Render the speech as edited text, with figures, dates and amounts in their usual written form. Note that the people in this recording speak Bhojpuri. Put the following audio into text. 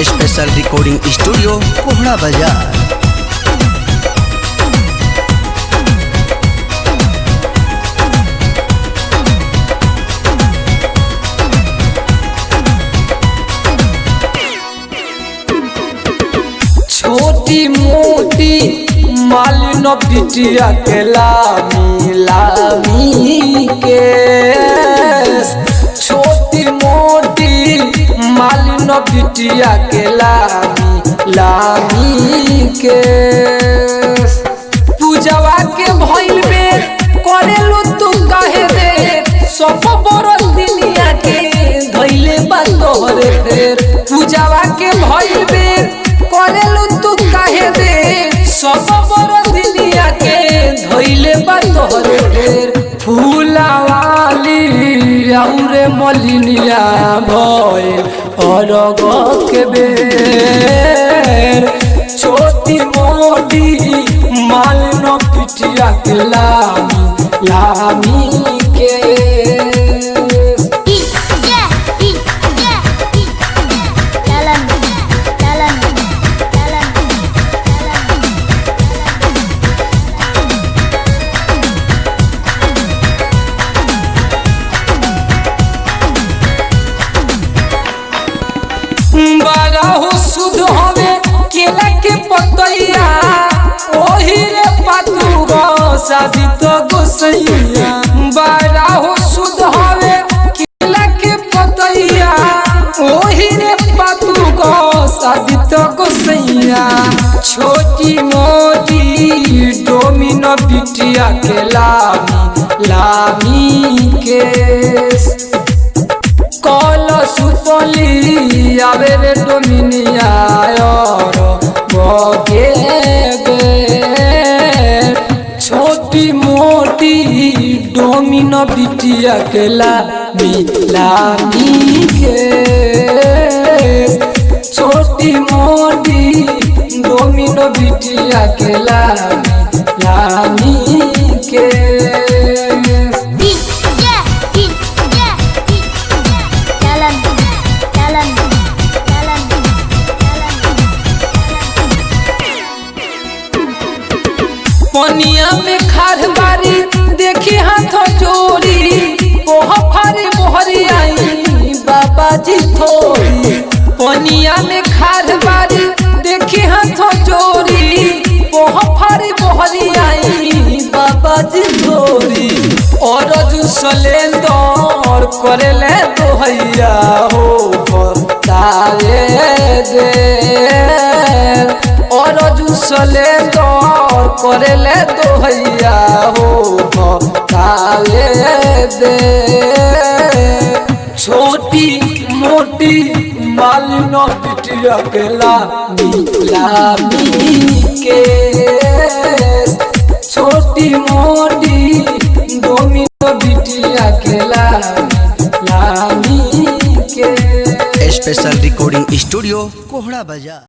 स्पेशल रिकॉर्डिंग स्टूडियो कोहड़ा बाजार। छोटी मोटी मालिन बिटिया के लामी लामी के, छोटी मोटी मालिन बिटिया के लामी लामी के। पूजवा के भइल बे करेलु तू काहे दे, सब बरल दुनिया के धइले बा तोहरे फेर। पूजवा के भइल बे करेलु तू काहे दे, सब बरल दुनिया के धइले बा तोहरे फेर। फूलावाली औरे मलिनिया भइल अरग के बेर, छोटी मोटी मालिन बिटिया के लामी लामी के। बड़ा हो शुद्ध हवे केला के पतैया, ओही रे पातू गो शादी तो गोसैया। बड़ा हो शुद्ध हवे केला के पतैया, ओही रे पातू गो शादी तो गोसैया। छोटी मोटी डोमिन बिटिया के लामी लामी के, कल सुतली आवे रे डोमिनिया और बगे गे। छोटी मोटी डोमिन बिटिया के लामी लामी के, छोटी मोटी डोमिन बिटिया के लामी लामी के। पनिया में खार बारी देखी हाथ जोड़ी, ओह फारे मोहरी आई बाबा जी थोड़ी। पनिया में खार बारी देखी हाथ जोड़ी, ओह फारे मोहरी आई बाबा जी थोड़ी। और सलेंदर करेले दोहैया हो बताए दे, और सलेंदर करेले दोहैया हो बताए दे। छोटी मोटी मालिन बिटिया के लामी लामी के, छोटी मोटी डोमिन बिटिया के लामी लामी के। स्पेशल रिकॉर्डिंग स्टूडियो कोहड़ा बाजार।